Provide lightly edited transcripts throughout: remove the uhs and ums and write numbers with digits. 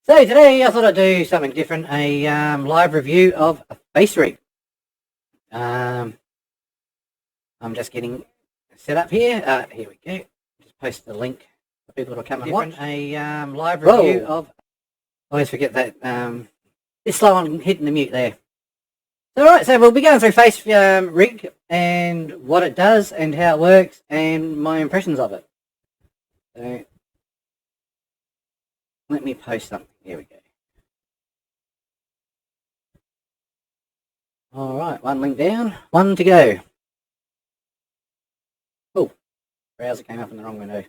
So today I thought I'd do something different, a live review of a FaceRig. I'm just getting set up here. Here we go. Just post the link for people to come and watch. A live review of... I always forget that. It's slow on hitting the mute there. Alright, so we'll be going through FaceRig and what it does and how it works and my impressions of it. So, let me post something. Here we go. Alright, one link down, one to go. Oh, browser came up in the wrong window.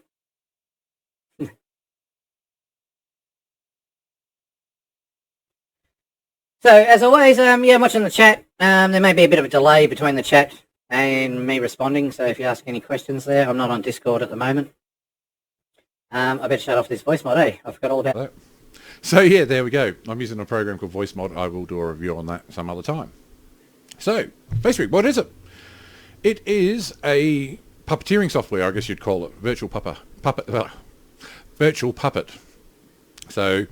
So, as always, yeah, I'm watching the chat. There may be a bit of a delay between the chat and me responding, so if you ask any questions there, I'm not on Discord at the moment. I better shut off this voice mod, eh? I forgot all about that. So yeah, there we go. I'm using a program called Voice Mod. I will do a review on that some other time. So, FaceRig, what is it? It is a puppeteering software, I guess you'd call it. Virtual puppet. So,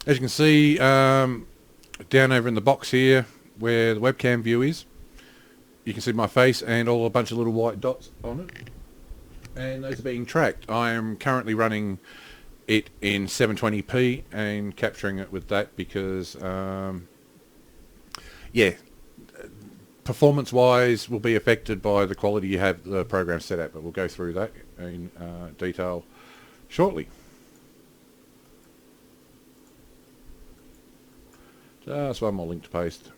as you can see, down over in the box here, where the webcam view is, you can see my face and a bunch of little white dots on it. And those are being tracked. I am currently running it in 720p and capturing it with that because, yeah, performance-wise will be affected by the quality you have the program set at, but we'll go through that in detail shortly. Just one more link to paste.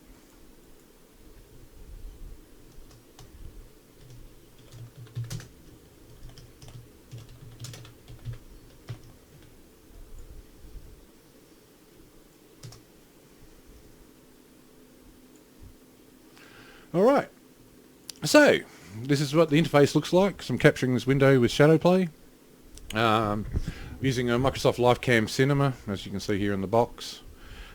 Alright, so this is what the interface looks like. So I'm capturing this window with shadow play. Using a Microsoft LifeCam Cinema, as you can see here in the box,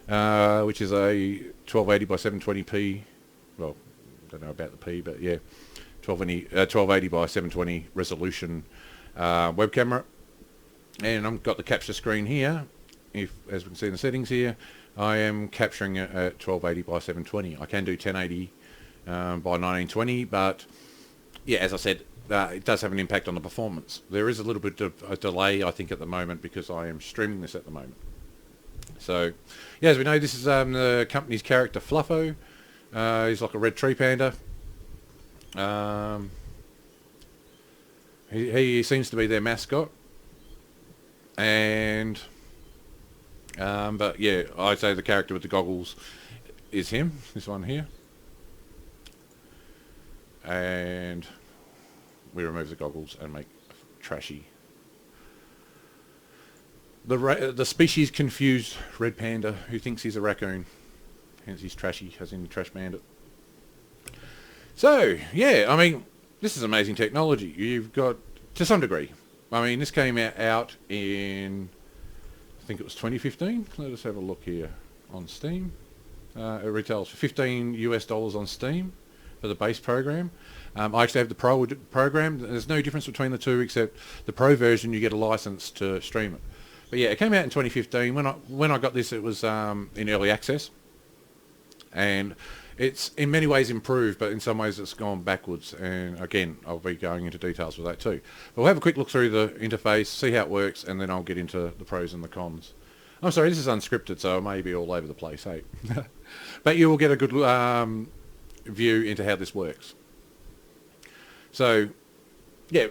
which is a 1280 by 720p, well, don't know about the P, but yeah, 1280 by 720 resolution web camera. And I've got the capture screen here. As we can see in the settings here, I am capturing it at 1280 by 720. I can do 1080 by 1920, but yeah, as I said, it does have an impact on the performance. There is a little bit of a delay, I think, at the moment because I am streaming this at the moment. So, yeah, as we know, this is the company's character Fluffo. He's like a red tree panda. He seems to be their mascot. And, but yeah, I'd say the character with the goggles is him, this one here. And we remove the goggles and make trashy. The species confused red panda who thinks he's a raccoon, hence he's trashy, as in the trash bandit. So yeah, I mean, this is amazing technology. You've got, to some degree, I mean, this came out in, I think it was 2015. Let us have a look here on Steam. It retails for $15 US on Steam for the base program. I actually have the Pro program. There's no difference between the two except the Pro version you get a license to stream it. But yeah, it came out in 2015. When I got this, it was in early access, and it's in many ways improved, but in some ways it's gone backwards. And again, I'll be going into details with that too. But we'll have a quick look through the interface, see how it works, and then I'll get into the pros and the cons. I'm sorry, this is unscripted, so I may be all over the place, hey. But you will get a good view into how this works. So, yeah,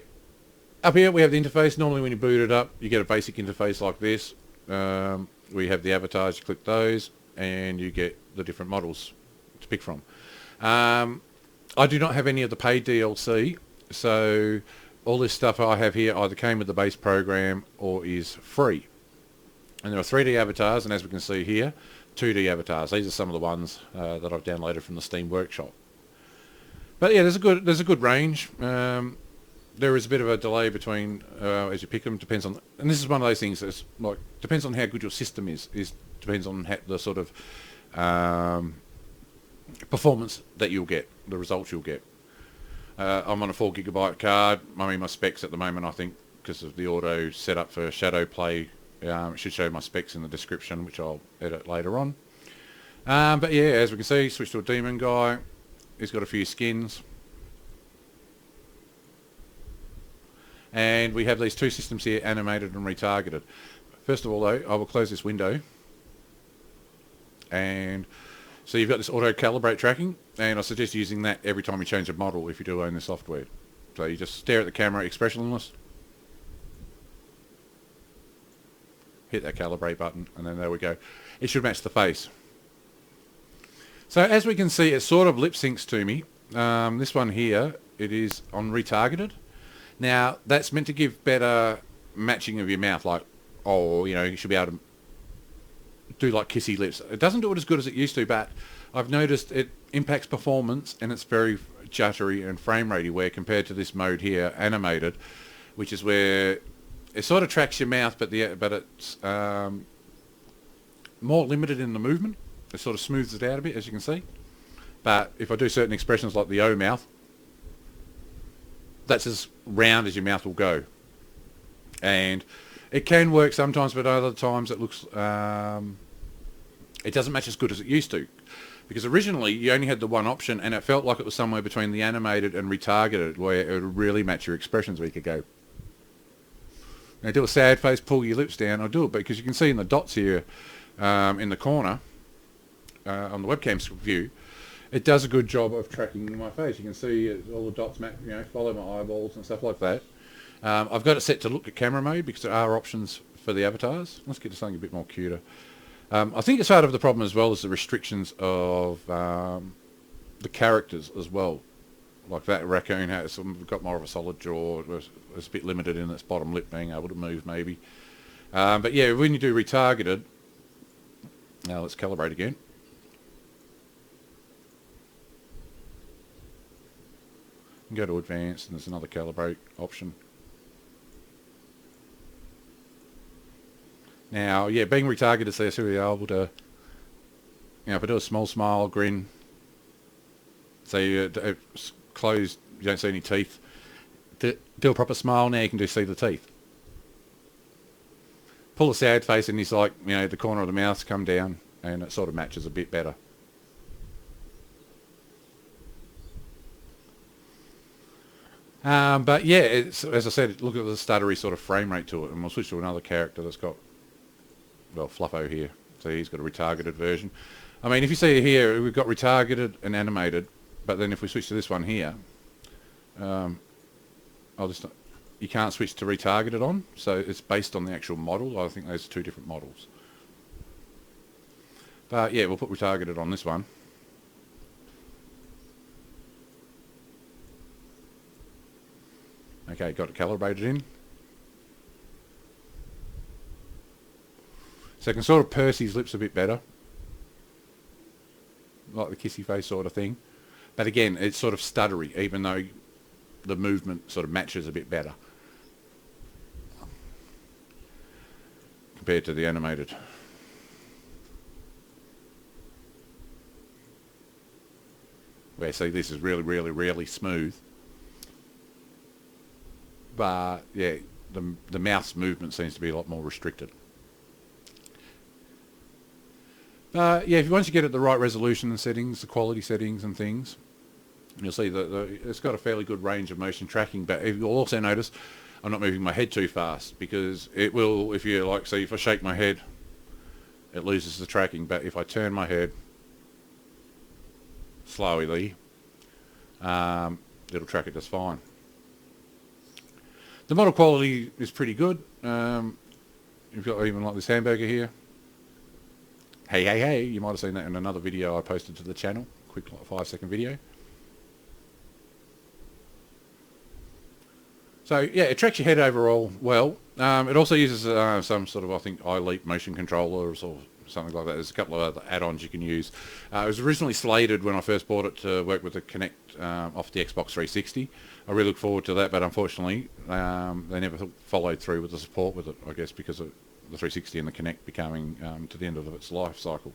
up here we have the interface. Normally when you boot it up, you get a basic interface like this. We have the avatars, you click those, and you get the different models to pick from. I do not have any of the paid DLC, so all this stuff I have here either came with the base program or is free. And there are 3D avatars, and as we can see here, 2D avatars. These are some of the ones that I've downloaded from the Steam Workshop. But yeah, there's a good range. There is a bit of a delay between as you pick them. Depends on, and this is one of those things that's like depends on how good your system is. Depends on the sort of performance that you'll get, the results you'll get. I'm on a 4GB card. I mean, my specs at the moment, I think, because of the auto setup for shadow play It should show my specs in the description, which I'll edit later on. But yeah, as we can see, switch to a demon guy. He's got a few skins. And we have these two systems here, animated and retargeted. First of all though, I will close this window. And so you've got this auto calibrate tracking, and I suggest using that every time you change a model if you do own the software. So you just stare at the camera expressionless, hit that calibrate button, and then there we go. It should match the face. So as we can see, it sort of lip syncs to me. This one here, it is on retargeted. Now that's meant to give better matching of your mouth, like, oh, you know, you should be able to do like kissy lips. It doesn't do it as good as it used to, but I've noticed it impacts performance, and it's very juddery and frame ratey, where compared to this mode here, animated, which is where it sort of tracks your mouth, but it's more limited in the movement. It sort of smooths it out a bit, as you can see. But if I do certain expressions like the O mouth, that's as round as your mouth will go. And it can work sometimes, but other times it looks, it doesn't match as good as it used to. Because originally you only had the one option, and it felt like it was somewhere between the animated and retargeted, where it would really match your expressions where you could go, now do a sad face, pull your lips down, I'll do it, because you can see in the dots here in the corner, on the webcam view, it does a good job of tracking my face. You can see all the dots, you know, follow my eyeballs and stuff like that. I've got it set to look at camera mode because there are options for the avatars. Let's get to something a bit more cuter. I think it's part of the problem as well as the restrictions of the characters as well. Like that raccoon has got more of a solid jaw. It's a bit limited in its bottom lip being able to move maybe. But yeah, when you do retargeted, now let's calibrate again. You can go to advanced and there's another calibrate option. Now, yeah, being retargeted, so you're able to, you know, if I do a small smile, grin, so it's closed, you don't see any teeth, do a proper smile, now you can just see the teeth. Pull a sad face and he's like, you know, the corner of the mouth's come down, and it sort of matches a bit better. But yeah, it's, as I said, look at the stuttery sort of frame rate to it, and we'll switch to another character that's got, well, Fluffo here. So he's got a retargeted version. I mean, if you see here, we've got retargeted and animated, but then if we switch to this one here, you can't switch to retargeted on, so it's based on the actual model. I think those are two different models. But yeah, we'll put retargeted on this one. Okay, got it calibrated in. So I can sort of purse his lips a bit better, like the kissy face sort of thing. But again, it's sort of stuttery, even though the movement sort of matches a bit better compared to the animated. Where, see, this is really smooth. But yeah, the mouth's movement seems to be a lot more restricted. Yeah, once you get it the right resolution and settings, the quality settings and things, you'll see that it's got a fairly good range of motion tracking. But you'll also notice I'm not moving my head too fast, because it will, if you like, see, if I shake my head, it loses the tracking. But if I turn my head slowly, it'll track it just fine. The model quality is pretty good. You've got even like this hamburger here. Hey, you might have seen that in another video I posted to the channel. Quick 5-second video. So yeah, it tracks your head overall well. It also uses some sort of, I think, iLeap motion controllers or something like that. There's a couple of other add-ons you can use. It was originally slated when I first bought it to work with the Kinect off the Xbox 360. I really look forward to that, but unfortunately they never followed through with the support with it, I guess because of the 360 and the Kinect becoming to the end of its life cycle.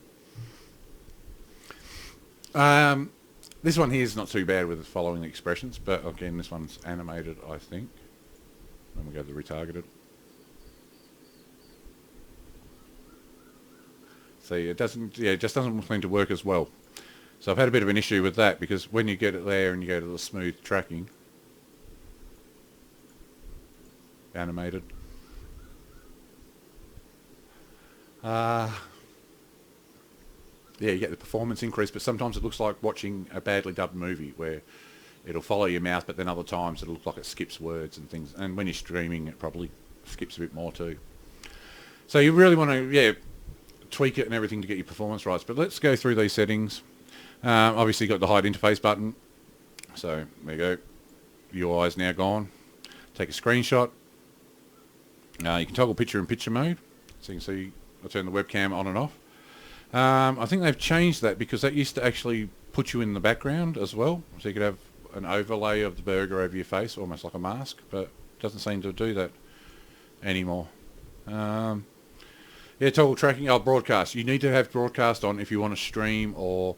This one here is not too bad with following the expressions, but again, this one's animated, I think. Then we go to the retargeted. See, it doesn't, yeah, it just doesn't seem to work as well. So I've had a bit of an issue with that, because when you get it there and you go to the smooth tracking, animated, yeah, you get the performance increase, but sometimes it looks like watching a badly dubbed movie where it'll follow your mouse, but then other times it'll look like it skips words and things. And when you're streaming, it probably skips a bit more too. So you really want to, yeah, tweak it and everything to get your performance right. But let's go through these settings. Obviously you've got the hide interface button. So there you go. UI is now gone. Take a screenshot. You can toggle picture-in-picture mode. So you can see, I'll turn the webcam on and off. I think they've changed that, because that used to actually put you in the background as well. So you could have an overlay of the burger over your face, almost like a mask, but it doesn't seem to do that anymore. Yeah, toggle tracking. Broadcast. You need to have broadcast on if you want to stream or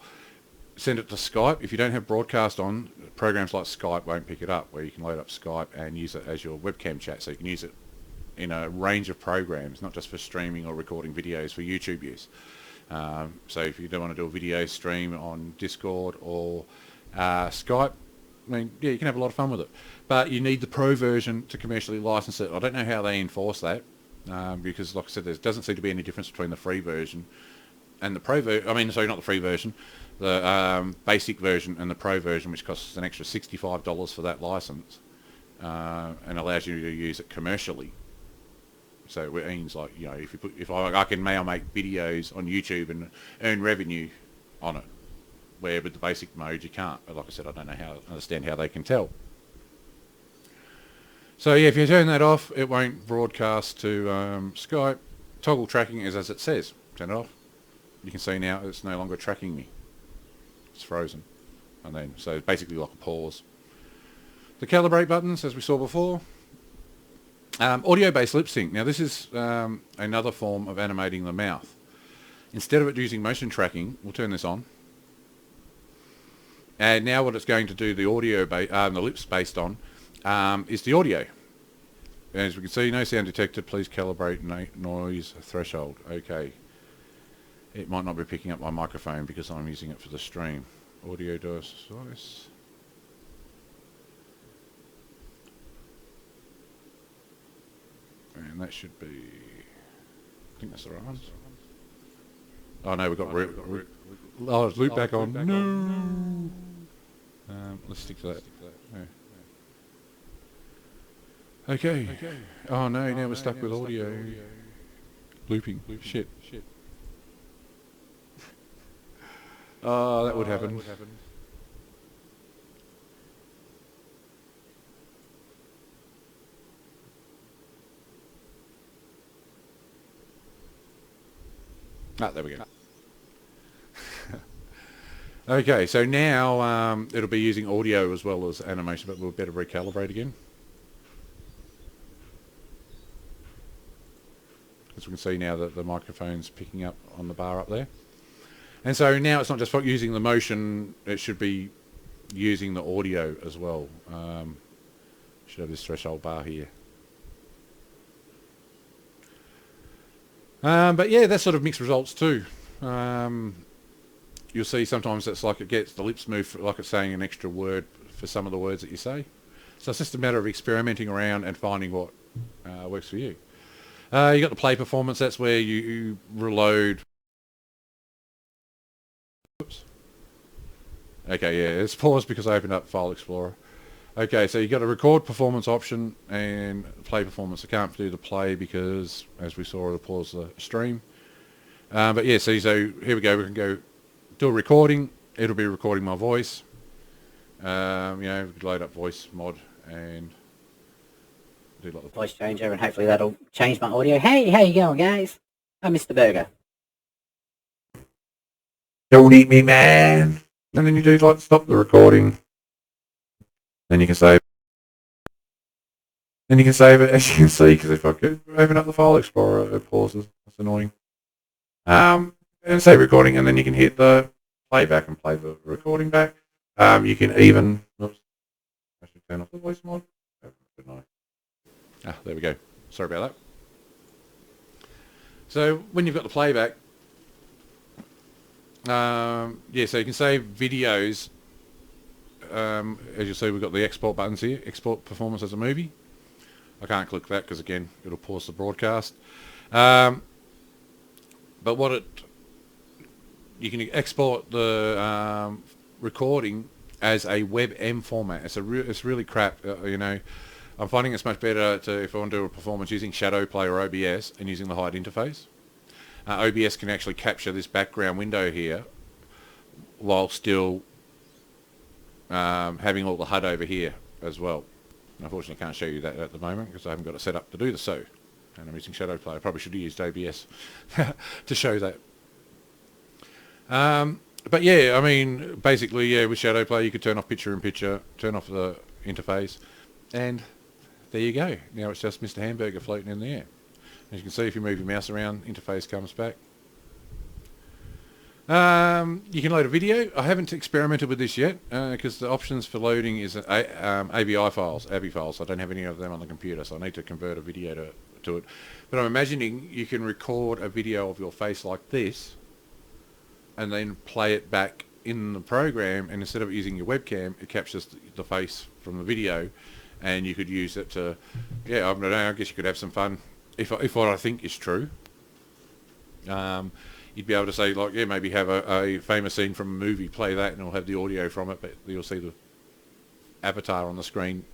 send it to Skype. If you don't have broadcast on, programs like Skype won't pick it up, where you can load up Skype and use it as your webcam chat. So you can use it in a range of programs, not just for streaming or recording videos for YouTube use. So if you don't want to do a video stream on Discord or Skype, I mean, yeah, you can have a lot of fun with it. But you need the Pro version to commercially license it. I don't know how they enforce that, because, like I said, there doesn't seem to be any difference between the free version and the Pro version. I mean, sorry, not the free version, the basic version and the Pro version, which costs an extra $65 for that license, and allows you to use it commercially. So it means, like, you know, if I can now make videos on YouTube and earn revenue on it, where with the basic mode you can't. But like I said, I don't understand how they can tell. So yeah, if you turn that off, it won't broadcast to Skype. Toggle tracking is as it says. Turn it off. You can see now it's no longer tracking me. It's frozen. And then, so it's basically like a pause. The calibrate buttons, as we saw before. Audio-based lip sync. Now this is another form of animating the mouth. Instead of it using motion tracking, we'll turn this on. And now what it's going to do, the audio, the lips based on, is the audio. As we can see, no sound detected. Please calibrate noise threshold. Okay. It might not be picking up my microphone because I'm using it for the stream. Audio device. And that should be, I think that's the right one. Oh no, we've got loop back on. No. Let's stick to that. Yeah. Okay. Oh no, now we're stuck with audio. Looping. Shit. Oh, that would happen. There we go. Okay, so now it'll be using audio as well as animation, but we'll better recalibrate again. As we can see now that the microphone's picking up on the bar up there. And so now it's not just using the motion, it should be using the audio as well. Should have this threshold bar here. But yeah, that's sort of mixed results too. You'll see sometimes it's like it gets the lips move like it's saying an extra word for some of the words that you say. So it's just a matter of experimenting around and finding what works for you. You got the play performance. That's where you reload. Oops. Okay, yeah, it's paused because I opened up File Explorer. Okay, so you got a record performance option and play performance. I can't do the play because, as we saw, it'll pause the stream. But yeah, so here we go. We can go do a recording. It'll be recording my voice. You know, we could load up voice mod and do like the Voice changer, and hopefully that'll change my audio. Hey, how you going, guys? I'm Mr. Burger. Don't eat me, man. And then you do like stop the recording. Then you can save. Then you can save it, as you can see, because if I could open up the File Explorer, it pauses. That's annoying. And save recording, and then you can hit the playback and play the recording back. You can even. Oops. I should turn off the voice mod. There we go. Sorry about that. So when you've got the playback, Yeah, so you can save videos. As you'll see, we've got the export buttons here. Export performance as a movie. I can't click that because, again, it'll pause the broadcast. But you can export the recording as a WebM format. It's really crap, you know. I'm finding it's much better if I want to do a performance using Shadowplay or OBS and using the HUD interface. OBS can actually capture this background window here while still having all the HUD over here as well. Unfortunately, I can't show you that at the moment because I haven't got it set up to do so. And I'm using Shadowplay. I probably should have used OBS to show that. But yeah, I mean, basically, yeah, with Shadowplay, you could turn off picture-in-picture, turn off the interface, and there you go. Now it's just Mr. Hamburger floating in the air. As you can see, if you move your mouse around, interface comes back. You can load a video. I haven't experimented with this yet because the options for loading is AVI files, AVI files. I don't have any of them on the computer, so I need to convert a video to it. But I'm imagining you can record a video of your face like this and then play it back in the program, and instead of using your webcam, it captures the face from the video, and you could use it to, yeah, I don't know, I guess you could have some fun if what I think is true. You'd be able to say, like, yeah, maybe have a famous scene from a movie, play that, and it'll have the audio from it, but you'll see the avatar on the screen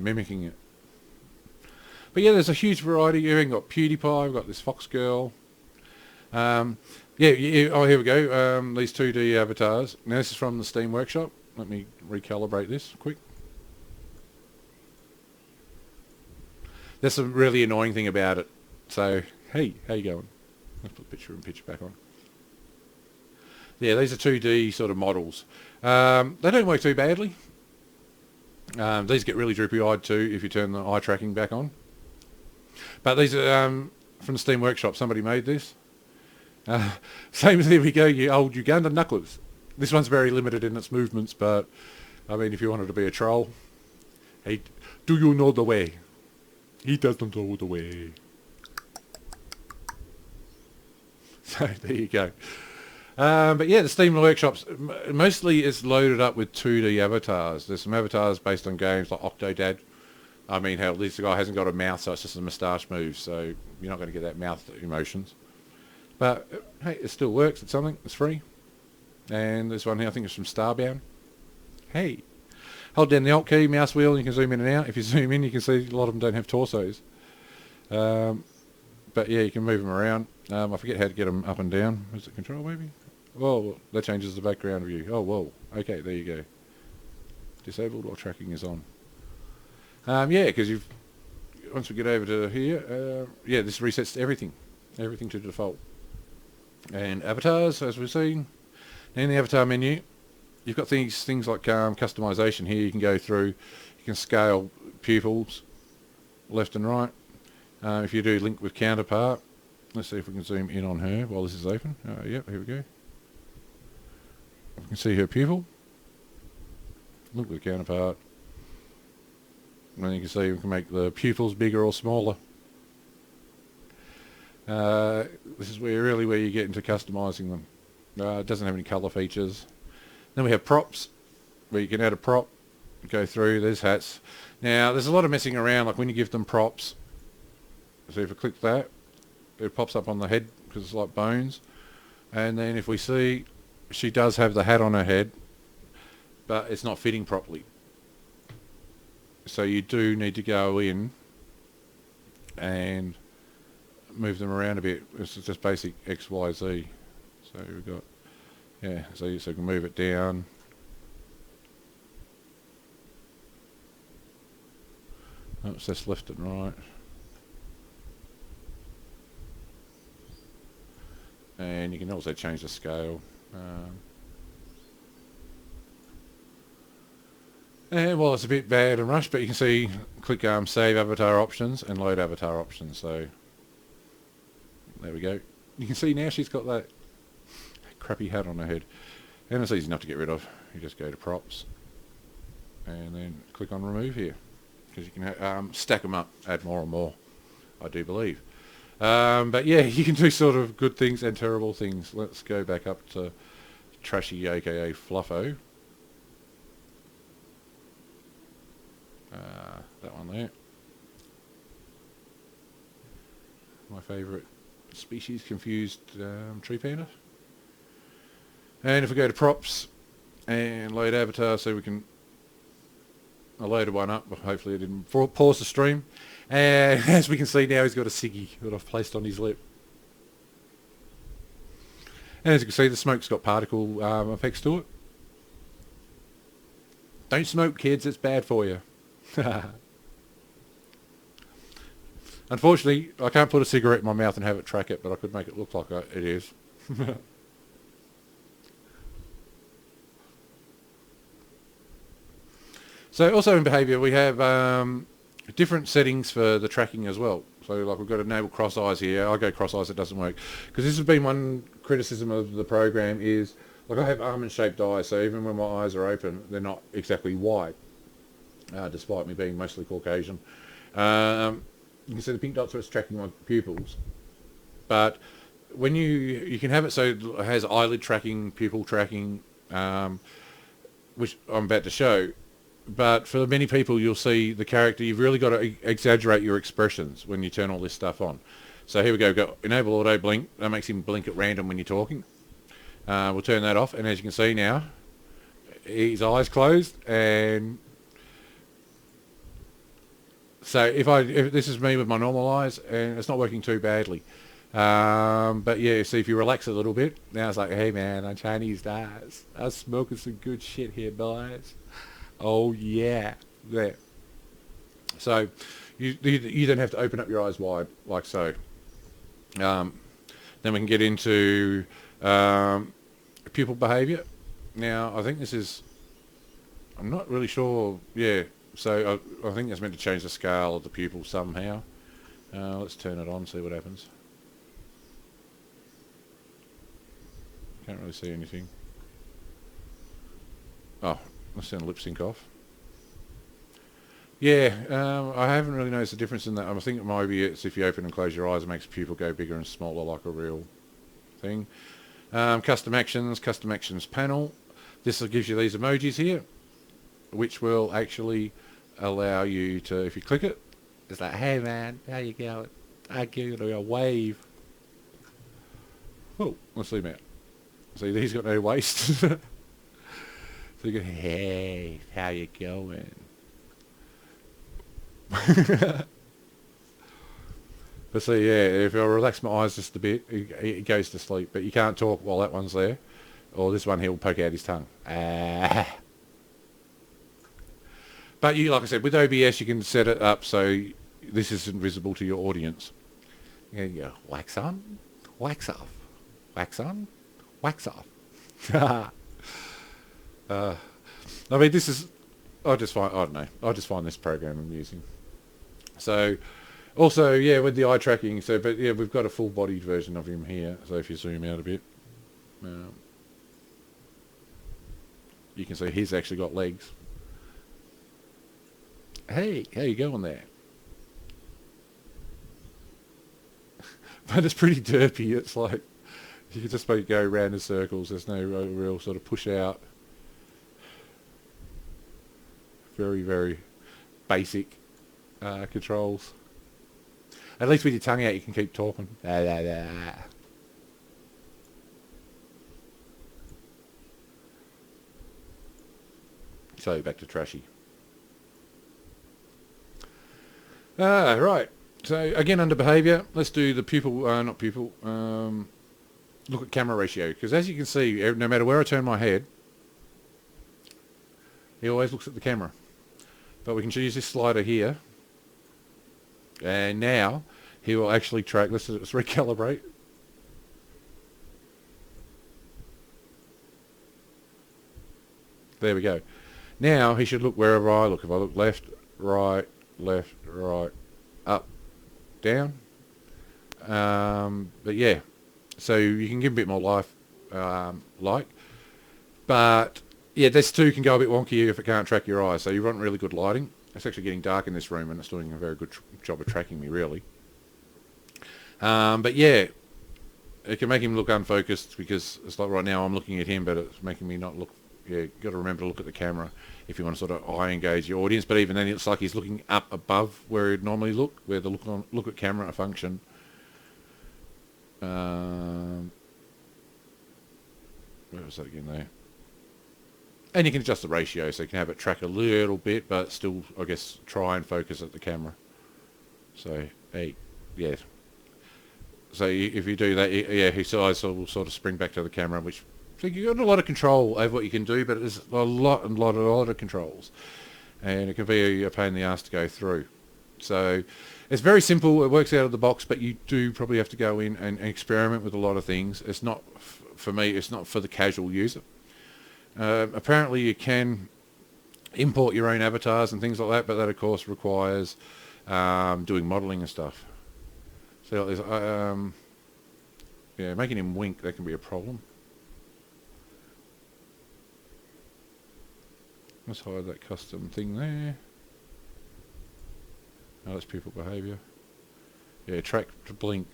mimicking it. But yeah, there's a huge variety. You've even got PewDiePie, we've got this Fox girl. Oh, here we go. These 2D avatars. Now, this is from the Steam Workshop. Let me recalibrate this quick. That's a really annoying thing about it. So, hey, how you going? Let's put picture-in-picture back on. Yeah, these are 2D sort of models. They don't work too badly. These get really droopy-eyed too if you turn the eye tracking back on. But these are from the Steam Workshop. Somebody made this. Same as, here we go, you old Ugandan knucklers. This one's very limited in its movements, but I mean, if you wanted to be a troll, hey, do you know the way? He doesn't know the way. So there you go. But yeah, the Steam Workshops mostly is loaded up with 2D avatars. There's some avatars based on games like Octodad. I mean, hell, this guy hasn't got a mouth, so it's just a moustache move, so you're not going to get that mouth emotions. But hey, it still works. It's something. It's free. And this one here, I think it's from Starbound. Hey, hold down the Alt key, mouse wheel, and you can zoom in and out. If you zoom in, you can see a lot of them don't have torsos. But yeah, you can move them around. I forget how to get them up and down. Is it control maybe? Oh, that changes the background view. Oh, whoa. Okay, there you go. Disabled while tracking is on. Yeah, because once we get over to here, yeah, this resets everything to default. And avatars, as we've seen, in the avatar menu, you've got things like customization here. You can go through, you can scale pupils left and right. If you do link with counterpart, let's see if we can zoom in on her while this is open. Yep, here we go. You can see her pupil. Link with counterpart. And then you can see we can make the pupils bigger or smaller. This is where you get into customizing them. It doesn't have any color features. Then we have props, where you can add a prop, go through. There's hats. Now, there's a lot of messing around, like when you give them props. So if I click that, it pops up on the head because it's like bones. And then if we see, she does have the hat on her head, but it's not fitting properly. So you do need to go in and move them around a bit. This is just basic X, Y, Z. So we've got, yeah, so you can move it down. Oh, it's just left and right. And you can also change the scale. And well, it's a bit bad and rushed, but you can see, click Save Avatar Options and Load Avatar Options. So there we go. You can see now she's got that crappy hat on her head. And it's easy enough to get rid of. You just go to Props and then click on Remove here. Because you can stack them up, add more and more, I do believe. But yeah, you can do sort of good things and terrible things. Let's go back up to Trashy, aka Fluffo. That one there. My favourite species, confused tree panda. And if we go to props and load avatar, so we can... I loaded one up, but hopefully it didn't pause the stream. And as we can see now, he's got a ciggy that I've placed on his lip. And as you can see, the smoke's got particle effects to it. Don't smoke, kids, it's bad for you. Unfortunately, I can't put a cigarette in my mouth and have it track it, but I could make it look like it is. So also in behaviour, we have different settings for the tracking as well. So like we've got to enable cross eyes here. I go cross eyes, it doesn't work. Because this has been one criticism of the program is, like I have almond shaped eyes, so even when my eyes are open, they're not exactly wide, despite me being mostly Caucasian. You can see the pink dots where it's tracking my pupils. But when you can have it so it has eyelid tracking, pupil tracking, which I'm about to show. But for many people, you'll see the character, you've really got to exaggerate your expressions when you turn all this stuff on. So here we go, we've got enable auto blink. That makes him blink at random when you're talking. We'll turn that off, and as you can see now, his eyes closed, and so if this is me with my normal eyes, and it's not working too badly. But yeah, see if you relax a little bit, now it's like, hey man, I'm Chinese guys. I'm smoking some good shit here, boys. Oh yeah, there. So you don't have to open up your eyes wide like so. Then we can get into pupil behaviour. Now I think this is, I'm not really sure. Yeah, so I think that's meant to change the scale of the pupil somehow. Let's turn it on, see what happens. Can't really see anything. Oh. Let's turn lip sync off. Yeah, I haven't really noticed the difference in that. I think it might be it's if you open and close your eyes, it makes the pupil go bigger and smaller like a real thing. Custom actions panel. This gives you these emojis here, which will actually allow you to, if you click it, it's like, hey man, how you going? I give you a wave. Oh, let's zoom out. See, he's got no waist. So you go, hey, how you going? But see, yeah, if I relax my eyes just a bit, it goes to sleep. But you can't talk while that one's there. Or this one, he'll poke out his tongue. But you, like I said, with OBS, you can set it up so this isn't visible to your audience. You go, wax on, wax off, wax on, wax off. I mean, this is, I just find this program amusing. So, also, yeah, with the eye tracking, so, but yeah, we've got a full-bodied version of him here, so if you zoom out a bit, you can see he's actually got legs. Hey, how you going there? But it's pretty derpy, it's like, you can just go around in circles, there's no real sort of push out. Very, very basic controls. At least with your tongue out you can keep talking. So back to Trashy. Right. So again under behaviour, let's do the pupil, not pupil, look at camera ratio. Because as you can see, no matter where I turn my head, he always looks at the camera. But we can use this slider here. And now he will actually track. Let's recalibrate. There we go. Now he should look wherever I look. If I look left, right, up, down. But yeah, so you can give him a bit more life, but yeah, this too can go a bit wonky if it can't track your eyes. So you want really good lighting. It's actually getting dark in this room, and it's doing a very good job of tracking me, really. But yeah, it can make him look unfocused because it's like right now I'm looking at him, but it's making me not look. Yeah, got to remember to look at the camera if you want to sort of eye engage your audience. But even then, it's like he's looking up above where he'd normally look, where the look at camera function. Where was that again there? And you can adjust the ratio, so you can have it track a little bit, but still, I guess, try and focus at the camera. So, hey, yeah. So if you do that, yeah, his eyes will sort of spring back to the camera, which so you've got a lot of control over what you can do, but there's a lot of controls, and it can be a pain in the ass to go through. So it's very simple. It works out of the box, but you do probably have to go in and experiment with a lot of things. It's not for me. It's not for the casual user. Apparently, you can import your own avatars and things like that, but that of course requires doing modeling and stuff. So there's, yeah, making him wink, that can be a problem. Let's hide that custom thing there. Oh, that's pupil behaviour. Yeah, track to blink.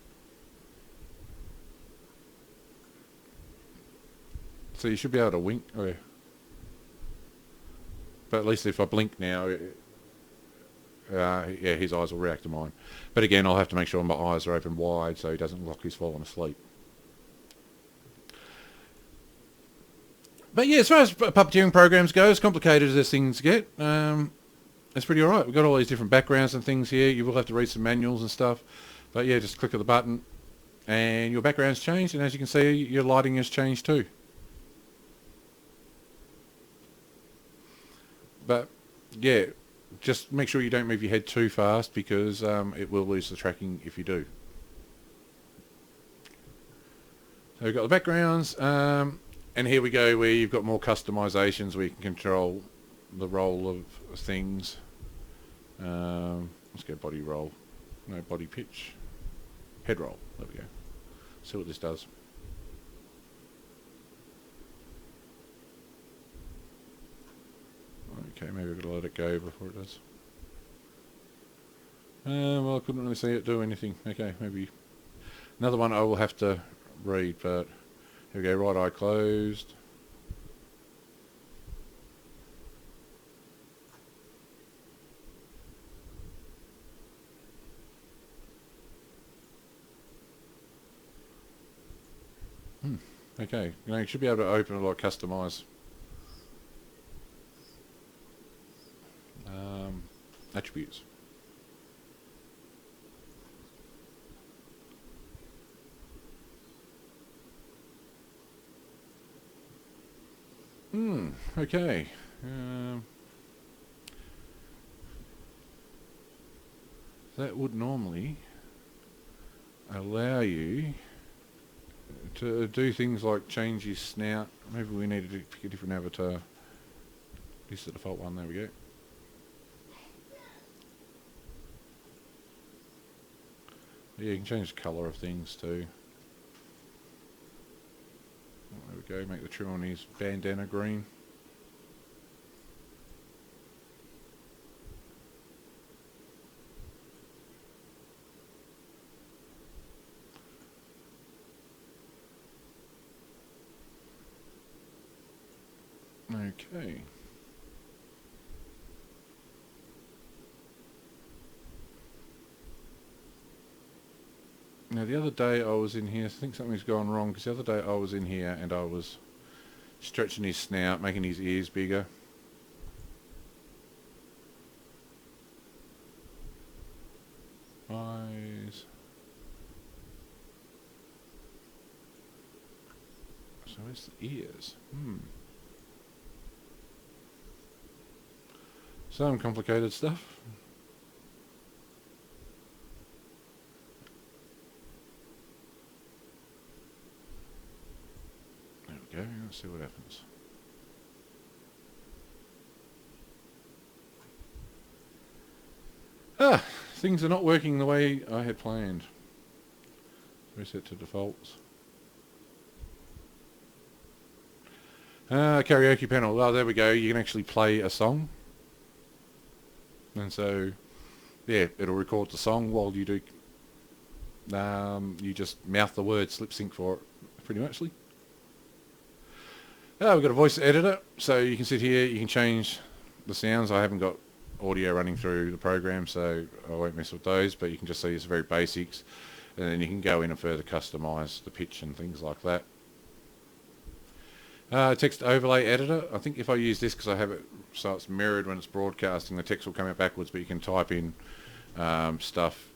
So you should be able to wink. Oh, yeah. But at least if I blink now, yeah, his eyes will react to mine. But again, I'll have to make sure my eyes are open wide so he doesn't look like he's fallen asleep. But yeah, as far as puppeteering programs go, as complicated as things get, it's pretty alright. We've got all these different backgrounds and things here. You will have to read some manuals and stuff. But yeah, just click of the button and your background's changed, and as you can see, your lighting has changed too. But yeah, just make sure you don't move your head too fast because it will lose the tracking if you do. So we've got the backgrounds. And here we go where you've got more customizations where you can control the roll of things. Let's go body roll. No, body pitch. Head roll. There we go. See what this does. Okay, maybe I've got to let it go before it does. Well, I couldn't really see it do anything. Okay, maybe another one I will have to read, but here we go, right eye closed. Okay, you should be able to open a lot, customize attributes. Okay. That would normally allow you to do things like change his snout. Maybe we need to pick a different avatar. This is the default one, there we go. Yeah, you can change the colour of things too. There we go, make the trim on his bandana green. Okay. Now the other day I was in here, I think something's gone wrong, because the other day I was in here and I was stretching his snout, making his ears bigger. Eyes. So it's the ears. Some complicated stuff. There we go, let's see what happens. Things are not working the way I had planned. Reset to defaults. Karaoke panel. Oh, there we go. You can actually play a song. And so, yeah, it'll record the song while you do You just mouth the words, lip sync for it, pretty muchly. We've got a voice editor, so you can sit here, you can change the sounds. I haven't got audio running through the program, so I won't mess with those, but you can just see it's very basics, and then you can go in and further customize the pitch and things like that. Text overlay editor. I think if I use this, because I have it so it's mirrored when it's broadcasting, the text will come out backwards, but you can type in stuff.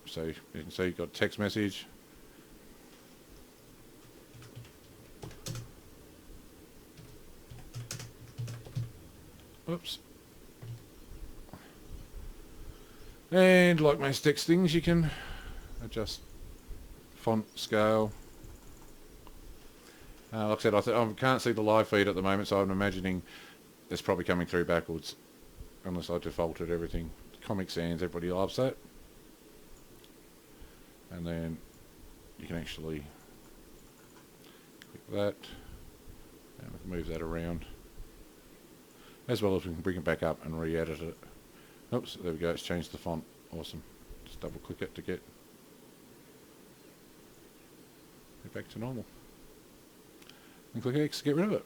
So you can see you've got text message. Oops. And like most text things, you can adjust font scale. Like I said, I can't see the live feed at the moment, so I'm imagining it's probably coming through backwards, unless I defaulted everything. Comic Sans, everybody loves that. And then you can actually click that, and we can move that around, as well as we can bring it back up and re-edit it. Oops, there we go, it's changed the font. Awesome. Just double click it to get back to normal. And click X to get rid of it.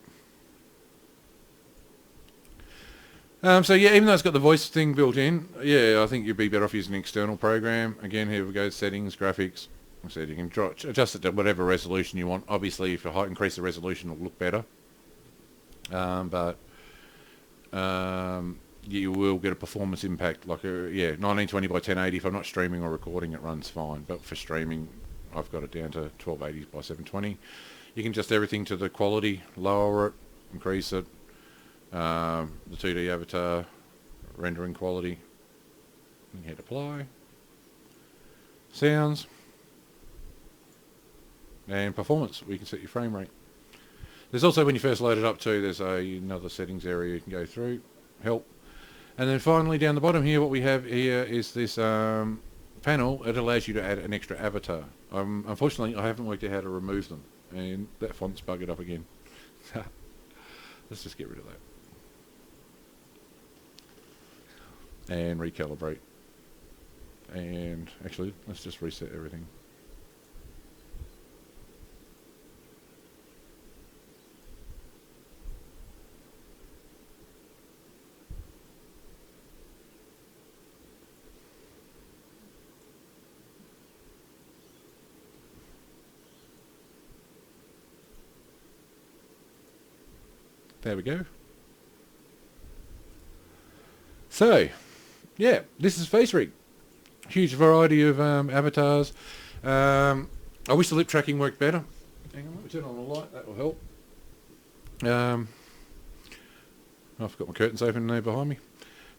So yeah, even though it's got the voice thing built in, yeah, I think you'd be better off using an external program. Again, here we go, settings, graphics. Like I said, you can adjust it to whatever resolution you want. Obviously, if you increase the resolution, it'll look better. You will get a performance impact, like 1920 by 1080. If I'm not streaming or recording, it runs fine. But for streaming, I've got it down to 1280 by 720. You can adjust everything to the quality, lower it, increase it. The 2D avatar, rendering quality. You can hit apply. Sounds. And performance, we can set your frame rate. There's also, when you first load it up too, there's another settings area you can go through, help. And then finally down the bottom here, what we have here is this panel. It allows you to add an extra avatar. Unfortunately, I haven't worked out how to remove them, and that font's buggered up again. Let's just get rid of that. And recalibrate. And actually, let's just reset everything. There we go. So, yeah, this is FaceRig. Huge variety of avatars. I wish the lip tracking worked better. Hang on, let me turn on the light, that will help. I've got my curtains open there behind me.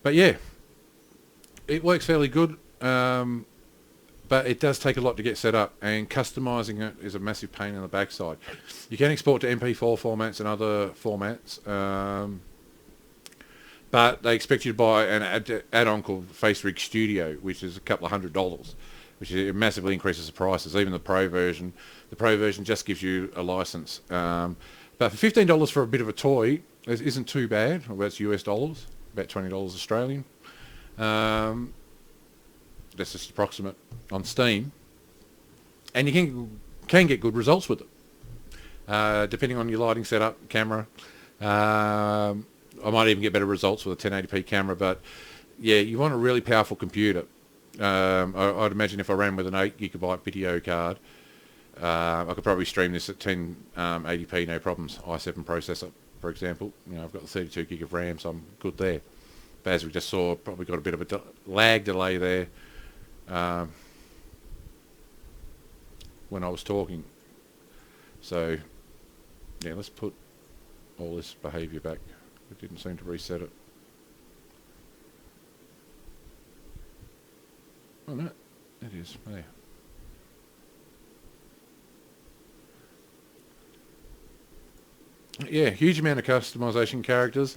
But yeah, it works fairly good, but it does take a lot to get set up, and customising it is a massive pain in the backside. You can export to MP4 formats and other formats, but they expect you to buy an add-on called FaceRig Studio, which is a couple of $100, which massively increases the prices. Even the Pro version just gives you a license. But for $15 for a bit of a toy, it isn't too bad. Well, that's US dollars, about $20 Australian. That's just approximate on Steam, and you can get good results with it, depending on your lighting setup, camera. I might even get better results with a 1080p camera, but yeah, you want a really powerful computer. I'd imagine if I ran with an 8 gigabyte video card, I could probably stream this at 1080p, no problems. i7 processor, for example. I've got the 32 gig of RAM, so I'm good there. But as we just saw, probably got a bit of a lag delay there when I was talking. So yeah, let's put all this behavior back. It didn't seem to reset it. Oh no, it is there. Yeah, huge amount of customization characters.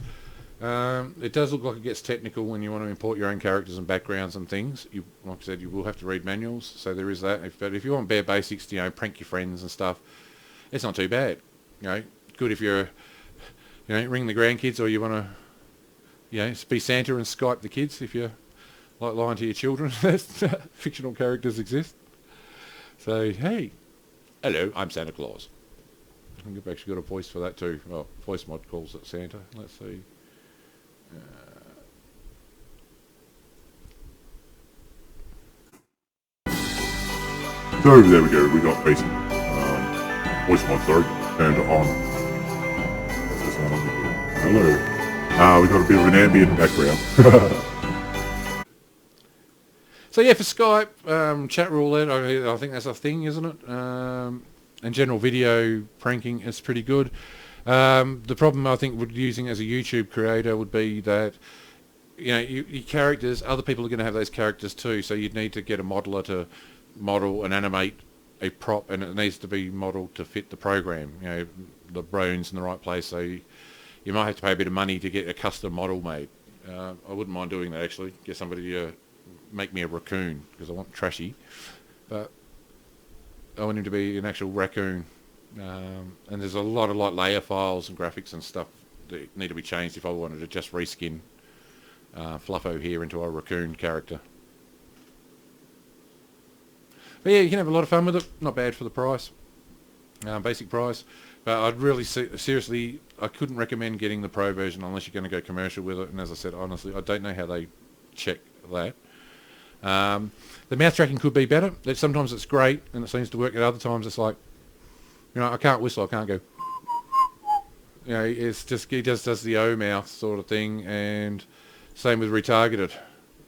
It does look like it gets technical when you want to import your own characters and backgrounds and things. Like I said, you will have to read manuals, so there is that. But if you want bare basics, prank your friends and stuff, it's not too bad. Good if you're, ring the grandkids, or you want to, be Santa and Skype the kids if you're like lying to your children that fictional characters exist. So, hey, hello, I'm Santa Claus. I think I've actually got a voice for that too. Well, voice mod calls it Santa. Let's see. So there we go, we got face voice mod, sorry, turned on. Hello. We got a bit of an ambient background. So yeah, for Skype, chat roulette, I think that's a thing, isn't it? And general video pranking is pretty good. The problem I think with using as a YouTube creator would be that, you know, your characters, other people are going to have those characters too, so you'd need to get a modeler to model and animate a prop, and it needs to be modelled to fit the program, you know, the bones in the right place, so you might have to pay a bit of money to get a custom model made. I wouldn't mind doing that actually, get somebody to make me a raccoon, because I want trashy, but I want him to be an actual raccoon. And there's a lot of like layer files and graphics and stuff that need to be changed if I wanted to just reskin Fluffo here into a raccoon character. But yeah, you can have a lot of fun with it. Not bad for the price, basic price. But I'd really seriously, I couldn't recommend getting the Pro version unless you're going to go commercial with it. And as I said, honestly, I don't know how they check that. The mouth tracking could be better. Sometimes it's great and it seems to work. At other times it's like, you know, I can't whistle, I can't go. You know, it's just, he just does the O mouth sort of thing. And same with retargeted.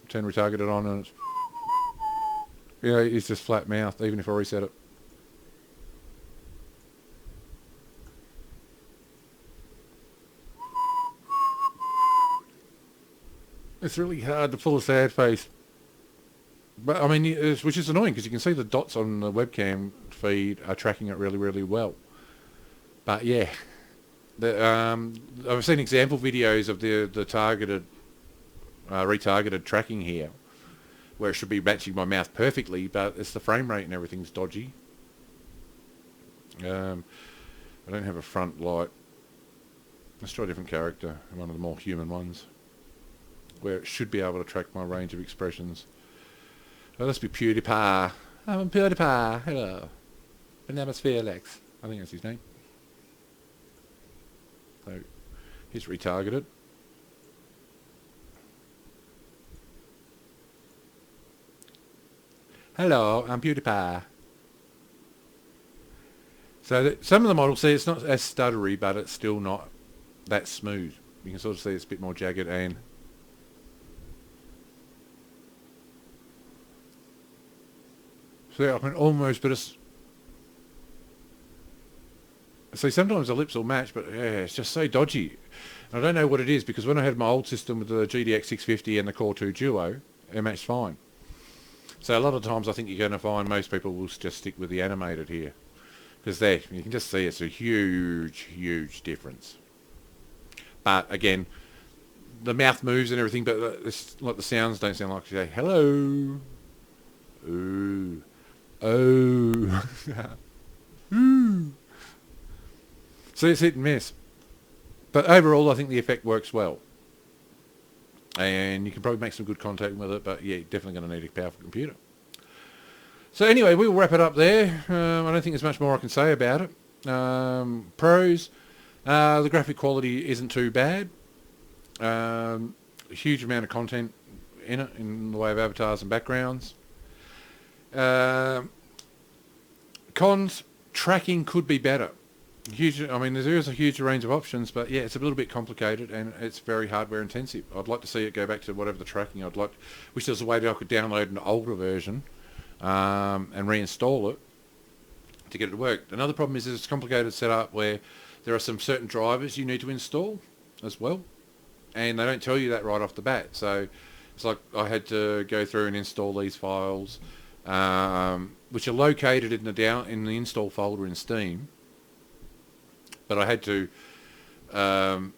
Turn retargeted on and it's, you know, it's just flat mouth even if I reset it. It's really hard to pull a sad face. But I mean, which is annoying because you can see the dots on the webcam feed are tracking it really, really well. But yeah, I've seen example videos of the targeted, retargeted tracking here, where it should be matching my mouth perfectly, but it's the frame rate and everything's dodgy. I don't have a front light. Let's try a different character, one of the more human ones, where it should be able to track my range of expressions. Oh, let's be PewDiePie. I'm PewDiePie. Hello. My name is Felix. I think that's his name. So, he's retargeted. Hello, I'm PewDiePie. So some of the models, see, it's not as stuttery, but it's still not that smooth. You can sort of see it's a bit more jagged and... So I can almost put a... See, sometimes the lips will match, but yeah, it's just so dodgy. I don't know what it is, because when I had my old system with the GTX 650 and the Core 2 Duo, it matched fine. So a lot of times I think you're going to find most people will just stick with the animated here. Because there, you can just see it's a huge, huge difference. But again, the mouth moves and everything, but it's like the sounds don't sound like you say, hello. Ooh. Oh. Ooh. So it's hit and miss. But overall, I think the effect works well. And you can probably make some good content with it, but yeah, you're definitely going to need a powerful computer. So anyway, we'll wrap it up there. I don't think there's much more I can say about it. Pros, the graphic quality isn't too bad. A huge amount of content in it, in the way of avatars and backgrounds. Cons, tracking could be better. I mean, there is a huge range of options, but yeah, it's a little bit complicated and it's very hardware intensive. I'd like to see it go back to whatever the tracking. Wish there was a way that I could download an older version and reinstall it to get it to work. Another problem is it's a complicated setup where there are some certain drivers you need to install as well, and they don't tell you that right off the bat. So it's like I had to go through and install these files, which are located in the install folder in Steam. But I had to, go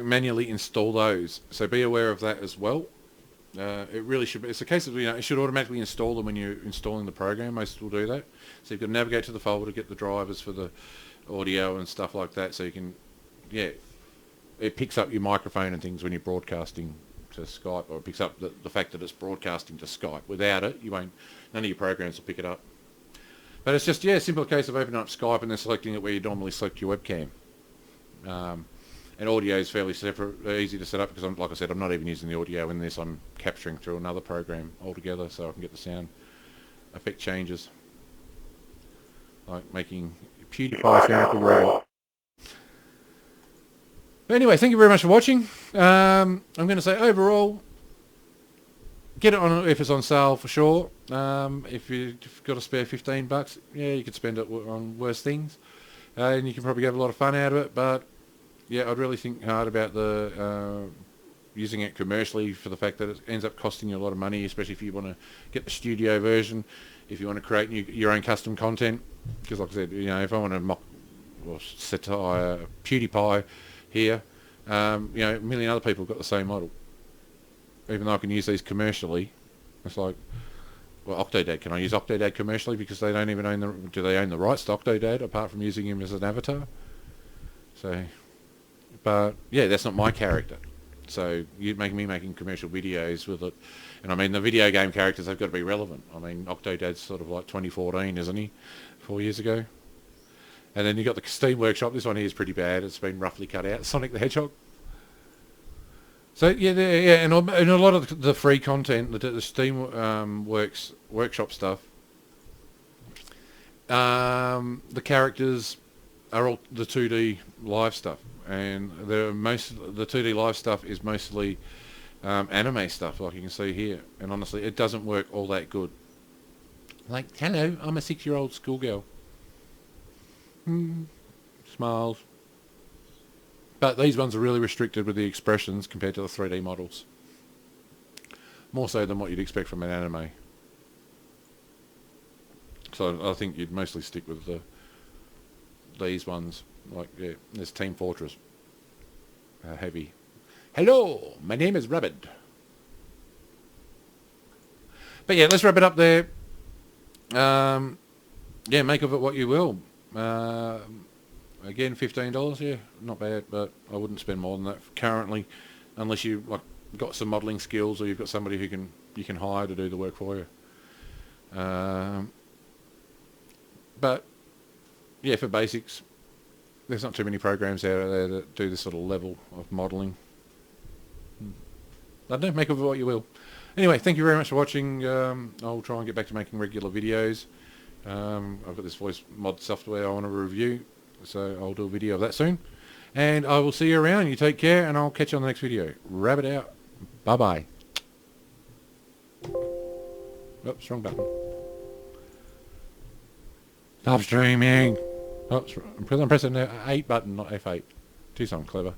manually install those. So be aware of that as well. It really should be. It's a case of, it should automatically install them when you're installing the program. Most will do that. So you've got to navigate to the folder to get the drivers for the audio and stuff like that. So you can, it picks up your microphone and things when you're broadcasting to Skype, or it picks up the fact that it's broadcasting to Skype. Without it, none of your programs will pick it up. But it's just, yeah, a simple case of opening up Skype and then selecting it where you normally select your webcam. And audio is fairly easy to set up because, like I said, I'm not even using the audio in this. I'm capturing through another program altogether, so I can get the sound effect changes, like making PewDiePie sound real. But anyway, thank you very much for watching. I'm going to say overall, get it on if it's on sale for sure. If you've got a spare $15, yeah, you could spend it on worse things, and you can probably have a lot of fun out of it. But yeah, I'd really think hard about the using it commercially, for the fact that it ends up costing you a lot of money, especially if you want to get the studio version, if you want to create your own custom content. Because like I said, if I want to mock or satire PewDiePie here, a million other people have got the same model. Even though I can use these commercially, it's like, well, Octodad, can I use Octodad commercially? Because they don't even own do they own the rights to Octodad apart from using him as an avatar? So, but yeah, that's not my character. So you're making commercial videos with it. And I mean, the video game characters have got to be relevant. I mean, Octodad's sort of like 2014, isn't he? 4 years ago. And then you got the Steam Workshop. This one here is pretty bad. It's been roughly cut out. Sonic the Hedgehog. So yeah, and a lot of the free content, the Steam Workshop stuff, the characters are all the 2D live stuff, and the 2D live stuff is mostly anime stuff, like you can see here. And honestly, it doesn't work all that good. Like, hello, I'm a 6-year-old schoolgirl. Smiles. But these ones are really restricted with the expressions compared to the 3D models. More so than what you'd expect from an anime. So I think you'd mostly stick with these ones. Like, yeah, there's Team Fortress. Heavy. Hello, my name is Rabid. But yeah, let's wrap it up there. Yeah, make of it what you will. Again, $15, yeah, not bad, but I wouldn't spend more than that currently, unless you got some modelling skills, or you've got somebody who you can hire to do the work for you. But yeah, for basics, there's not too many programs out there that do this sort of level of modelling. I don't know, make of it what you will. Anyway, thank you very much for watching. I'll try and get back to making regular videos. I've got this voice mod software I want to review, so I'll do a video of that soon. And I will see you around. You take care, and I'll catch you on the next video. Rabid out. Bye-bye. Oops, wrong button. Stop streaming. Oops, because I'm pressing the 8 button, not F8. Do something clever.